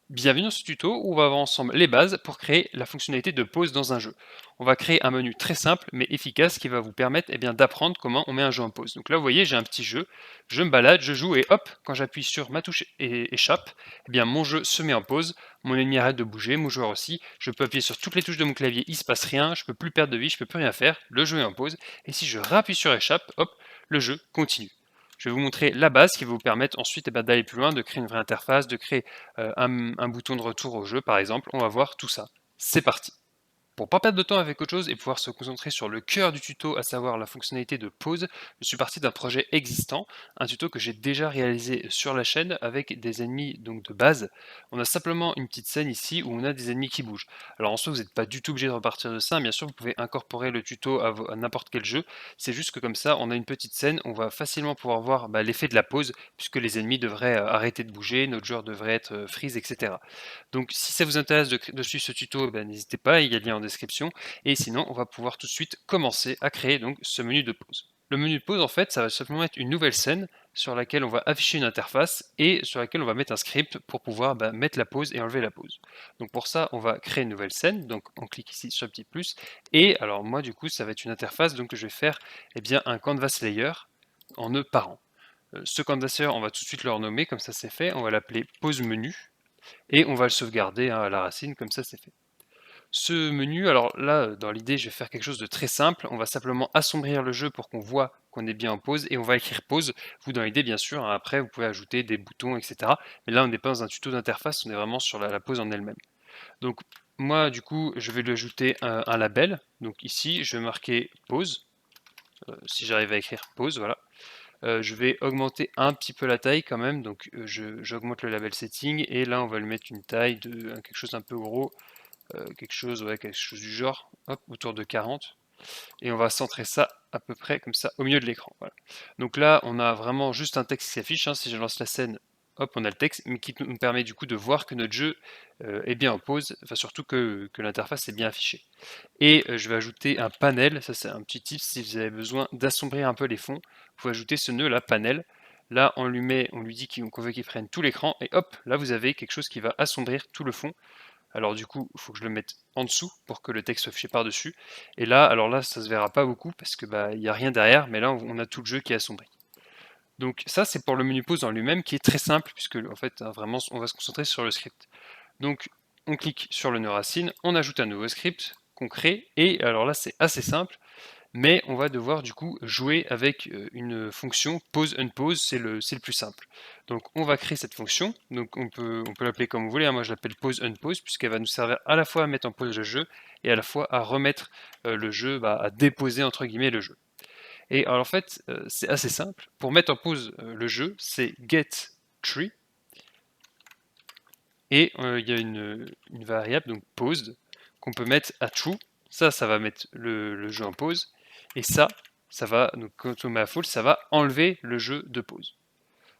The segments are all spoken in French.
Bienvenue dans ce tuto où on va voir ensemble les bases pour créer la fonctionnalité de pause dans un jeu. On va créer un menu très simple mais efficace qui va vous permettre d'apprendre comment on met un jeu en pause. Donc là vous voyez j'ai un petit jeu, je me balade, je joue et hop, quand j'appuie sur ma touche échappe, mon jeu se met en pause, mon ennemi arrête de bouger, mon joueur aussi, je peux appuyer sur toutes les touches de mon clavier, il se passe rien, je peux plus perdre de vie, je peux plus rien faire, le jeu est en pause et si je rappuie sur échappe, hop, le jeu continue. Je vais vous montrer la base qui va vous permettre ensuite d'aller plus loin, de créer une vraie interface, de créer un bouton de retour au jeu par exemple. On va voir tout ça. C'est parti. Pour pas perdre de temps avec autre chose et pouvoir se concentrer sur le cœur du tuto, à savoir la fonctionnalité de pause, je suis parti d'un projet existant, un tuto que j'ai déjà réalisé sur la chaîne avec des ennemis donc de base. On a simplement une petite scène ici où on a des ennemis qui bougent. Alors en soi, vous n'êtes pas du tout obligé de repartir de ça, bien sûr, vous pouvez incorporer le tuto à n'importe quel jeu. C'est juste que comme ça, on a une petite scène, on va facilement pouvoir voir l'effet de la pause, puisque les ennemis devraient arrêter de bouger, notre joueur devrait être freeze, etc. Donc si ça vous intéresse de suivre ce tuto, n'hésitez pas, il y a le lien en description. Et sinon, on va pouvoir tout de suite commencer à créer donc ce menu de pause. Le menu de pause, en fait, ça va simplement être une nouvelle scène sur laquelle on va afficher une interface et sur laquelle on va mettre un script pour pouvoir mettre la pause et enlever la pause. Donc pour ça, on va créer une nouvelle scène. Donc on clique ici sur le petit plus. Et alors moi, du coup, ça va être une interface. Donc je vais faire un canvas layer en nœud parent. Ce canvas layer, on va tout de suite le renommer, comme ça c'est fait. On va l'appeler pause menu et on va le sauvegarder à la racine, comme ça c'est fait. Ce menu, alors là, dans l'idée, je vais faire quelque chose de très simple. On va simplement assombrir le jeu pour qu'on voit qu'on est bien en pause et on va écrire pause. Vous, dans l'idée, bien sûr, après, vous pouvez ajouter des boutons, etc. Mais là, on n'est pas dans un tuto d'interface, on est vraiment sur la pause en elle-même. Donc, moi, du coup, je vais lui ajouter un label. Donc ici, je vais marquer pause. Si j'arrive à écrire pause, voilà. Je vais augmenter un petit peu la taille quand même, donc j'augmente le label setting et là on va lui mettre une taille de quelque chose d'un peu gros, quelque chose du genre, hop, autour de 40, et on va centrer ça à peu près comme ça au milieu de l'écran. Voilà. Donc là on a vraiment juste un texte qui s'affiche, hein. Si je lance la scène, hop, on a le texte, mais qui nous permet du coup de voir que notre jeu est bien en pause, enfin surtout que l'interface est bien affichée. Et je vais ajouter un panel, ça c'est un petit tip si vous avez besoin d'assombrir un peu les fonds, vous pouvez ajouter ce nœud là, panel. Là on lui dit qu'on veut qu'il prenne tout l'écran et hop, là vous avez quelque chose qui va assombrir tout le fond. Alors du coup, il faut que je le mette en dessous pour que le texte soit affiché par-dessus. Et là, alors là, ça se verra pas beaucoup parce que il n'y a rien derrière, mais là on a tout le jeu qui est assombri. Donc ça c'est pour le menu pause en lui-même qui est très simple puisque en fait vraiment on va se concentrer sur le script. Donc on clique sur le nœud racine, on ajoute un nouveau script qu'on crée, et alors là c'est assez simple, mais on va devoir du coup jouer avec une fonction pause unpause, c'est le plus simple. Donc on va créer cette fonction, donc on peut l'appeler comme vous voulez, hein. Moi je l'appelle pause unpause puisqu'elle va nous servir à la fois à mettre en pause le jeu et à la fois à remettre le jeu, à déposer entre guillemets le jeu. Et alors en fait c'est assez simple, pour mettre en pause le jeu c'est get tree, et il y a une variable, donc paused, qu'on peut mettre à true. Ça va mettre le jeu en pause. Et ça va, donc quand on met à false, ça va enlever le jeu de pause.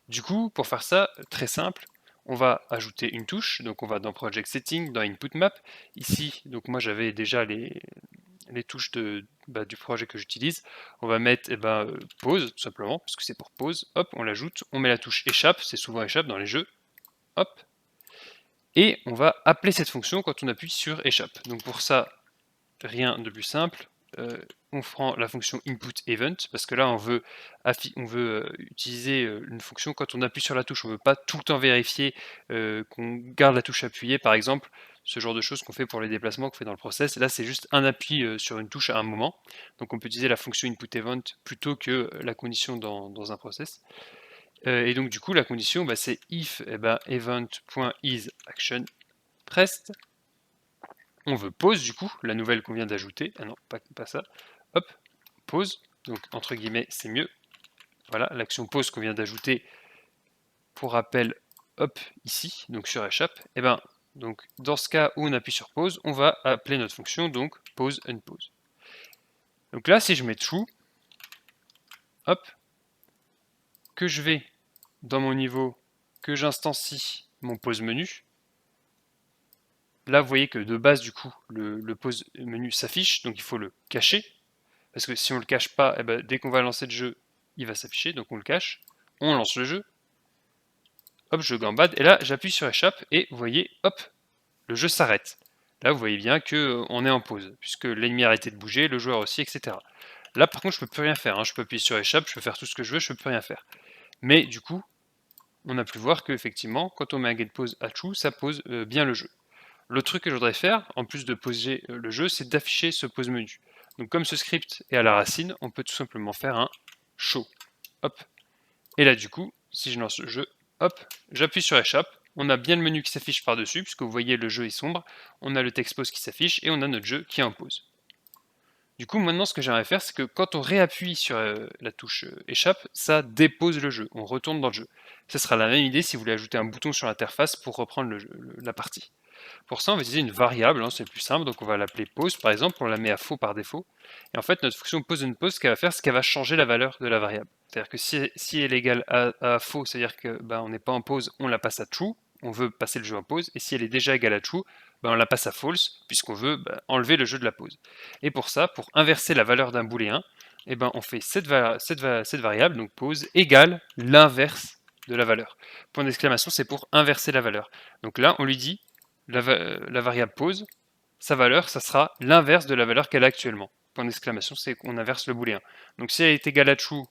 Du coup, pour faire ça, très simple, on va ajouter une touche. Donc on va dans Project Setting, dans Input Map. Ici, donc moi j'avais déjà les touches du projet que j'utilise. On va mettre pause, tout simplement, parce que c'est pour pause. Hop, on l'ajoute. On met la touche échappe, c'est souvent échappe dans les jeux. Hop, et on va appeler cette fonction quand on appuie sur échappe. Donc pour ça, rien de plus simple. On prend la fonction input event parce que là on veut utiliser une fonction quand on appuie sur la touche. On ne veut pas tout le temps vérifier qu'on garde la touche appuyée, par exemple, ce genre de choses qu'on fait pour les déplacements qu'on fait dans le process. Là c'est juste un appui sur une touche à un moment. Donc on peut utiliser la fonction input event plutôt que la condition dans un process. Et donc du coup la condition c'est if event.isAction pressed. On veut pause du coup, la nouvelle qu'on vient d'ajouter. Ah non, pas ça. Hop, pause. Donc entre guillemets, c'est mieux. Voilà, l'action pause qu'on vient d'ajouter, pour rappel, hop, ici, donc sur échappe. Et donc dans ce cas où on appuie sur pause, on va appeler notre fonction, donc pause unpause. Donc là, si je mets true, hop, que je vais dans mon niveau, que j'instancie mon pause menu, là vous voyez que de base du coup le pause menu s'affiche, donc il faut le cacher, parce que si on le cache pas, dès qu'on va lancer le jeu, il va s'afficher, donc on le cache, on lance le jeu, hop, je gambade, et là, j'appuie sur échappe, et vous voyez, hop, le jeu s'arrête. Là, vous voyez bien qu'on est en pause, puisque l'ennemi a arrêté de bouger, le joueur aussi, etc. Là, par contre, je peux plus rien faire, hein. Je peux appuyer sur échappe, je peux faire tout ce que je veux, je peux plus rien faire. Mais du coup, on a pu voir qu'effectivement, quand on met un get pause à true, ça pose bien le jeu. Le truc que je voudrais faire, en plus de poser le jeu, c'est d'afficher ce pause menu. Donc comme ce script est à la racine, on peut tout simplement faire un show. Hop. Et là du coup, si je lance le jeu, hop, j'appuie sur échappe, on a bien le menu qui s'affiche par-dessus, puisque vous voyez le jeu est sombre, on a le texte pause qui s'affiche, et on a notre jeu qui est en pause. Du coup, maintenant, ce que j'aimerais faire, c'est que quand on réappuie sur la touche échappe, ça dépose le jeu, on retourne dans le jeu. Ce sera la même idée si vous voulez ajouter un bouton sur l'interface pour reprendre la partie. Pour ça, on va utiliser une variable, hein, c'est le plus simple, donc on va l'appeler pause par exemple, on la met à faux par défaut. Et en fait, notre fonction pause une pause, ce qu'elle va faire, c'est qu'elle va changer la valeur de la variable. C'est-à-dire que si elle est égale à faux, c'est-à-dire que on n'est pas en pause, on la passe à true, on veut passer le jeu en pause, et si elle est déjà égale à true, on la passe à false, puisqu'on veut enlever le jeu de la pause. Et pour ça, pour inverser la valeur d'un booléen, on fait cette variable, donc pause, égale l'inverse de la valeur. Point d'exclamation, c'est pour inverser la valeur. Donc là, on lui dit, la variable pause, sa valeur, ça sera l'inverse de la valeur qu'elle a actuellement. Point d'exclamation, c'est qu'on inverse le booléen. Donc si elle est égale à true,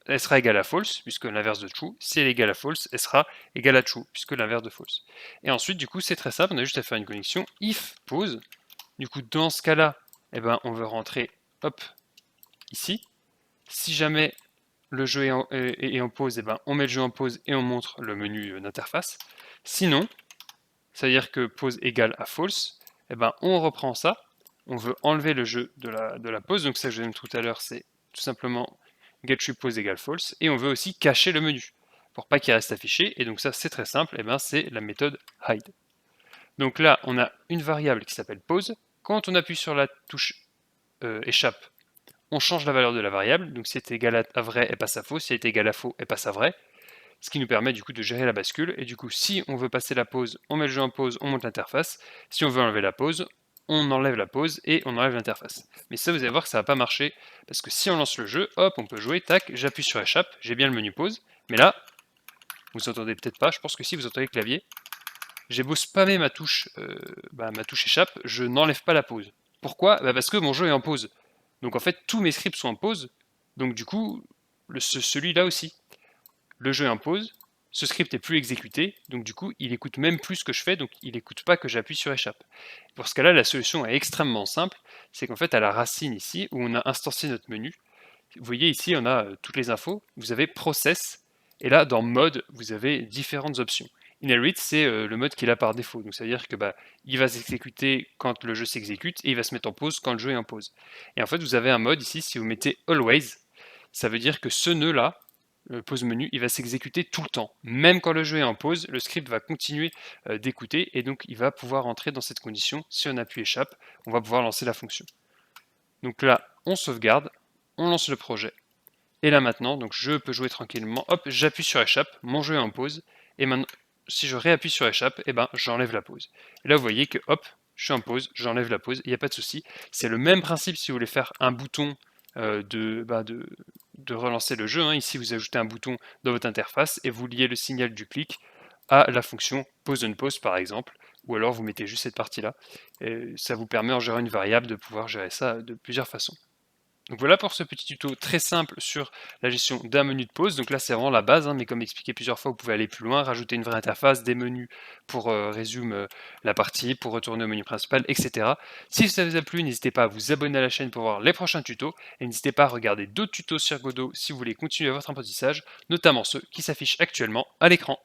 elle sera égale à false, puisque l'inverse de true. Si elle est égale à false, elle sera égale à true, puisque l'inverse de false. Et ensuite, du coup, c'est très simple, on a juste à faire une connexion if pause. Du coup, dans ce cas-là, on veut rentrer, hop, ici. Si jamais le jeu est en pause, on met le jeu en pause et on montre le menu d'interface. Sinon, ça veut dire que pause égale à false, on reprend ça, on veut enlever le jeu de la pause, donc ça que je donne tout à l'heure, c'est tout simplement getTruePose égale false, et on veut aussi cacher le menu, pour pas qu'il reste affiché, et donc ça c'est très simple, c'est la méthode hide. Donc là, on a une variable qui s'appelle pause, quand on appuie sur la touche échappe, on change la valeur de la variable, donc si elle est égale à vrai, elle passe à faux, si elle est égale à faux, elle passe à vrai, ce qui nous permet du coup de gérer la bascule, et du coup si on veut passer la pause, on met le jeu en pause, on monte l'interface, si on veut enlever la pause, on enlève la pause et on enlève l'interface. Mais ça vous allez voir que ça va pas marcher, parce que si on lance le jeu, hop, on peut jouer, tac, j'appuie sur échappe, j'ai bien le menu pause, mais là, vous entendez peut-être pas, je pense que si vous entendez le clavier, j'ai beau spammer ma touche échappe, je n'enlève pas la pause. Pourquoi? Parce que mon jeu est en pause. Donc en fait, tous mes scripts sont en pause, donc du coup, celui-là aussi. Le jeu est en pause, ce script est plus exécuté, donc du coup, il écoute même plus ce que je fais, donc il n'écoute pas que j'appuie sur échappe. Pour ce cas-là, la solution est extrêmement simple, c'est qu'en fait, à la racine ici, où on a instancié notre menu, vous voyez ici, on a toutes les infos, vous avez process, et là, dans mode, vous avez différentes options. Inherit, c'est le mode qui est là par défaut, donc ça veut dire que il va s'exécuter quand le jeu s'exécute, et il va se mettre en pause quand le jeu est en pause. Et en fait, vous avez un mode ici, si vous mettez always, ça veut dire que ce nœud-là, le pause menu, il va s'exécuter tout le temps. Même quand le jeu est en pause, le script va continuer d'écouter et donc il va pouvoir entrer dans cette condition. Si on appuie échappe, on va pouvoir lancer la fonction. Donc là, on sauvegarde, on lance le projet. Et là maintenant, donc je peux jouer tranquillement. Hop, j'appuie sur échappe, mon jeu est en pause. Et maintenant, si je réappuie sur échappe, j'enlève la pause. Et là, vous voyez que hop, je suis en pause, j'enlève la pause, il n'y a pas de souci. C'est le même principe si vous voulez faire un bouton de relancer le jeu. Hein. Ici, vous ajoutez un bouton dans votre interface et vous liez le signal du clic à la fonction pause on pause par exemple, ou alors vous mettez juste cette partie-là. Ça vous permet en gérant une variable de pouvoir gérer ça de plusieurs façons. Donc voilà pour ce petit tuto très simple sur la gestion d'un menu de pause. Donc là c'est vraiment la base, hein, mais comme expliqué plusieurs fois, vous pouvez aller plus loin, rajouter une vraie interface, des menus pour résumer la partie, pour retourner au menu principal, etc. Si ça vous a plu, n'hésitez pas à vous abonner à la chaîne pour voir les prochains tutos, et n'hésitez pas à regarder d'autres tutos sur Godot si vous voulez continuer votre apprentissage, notamment ceux qui s'affichent actuellement à l'écran.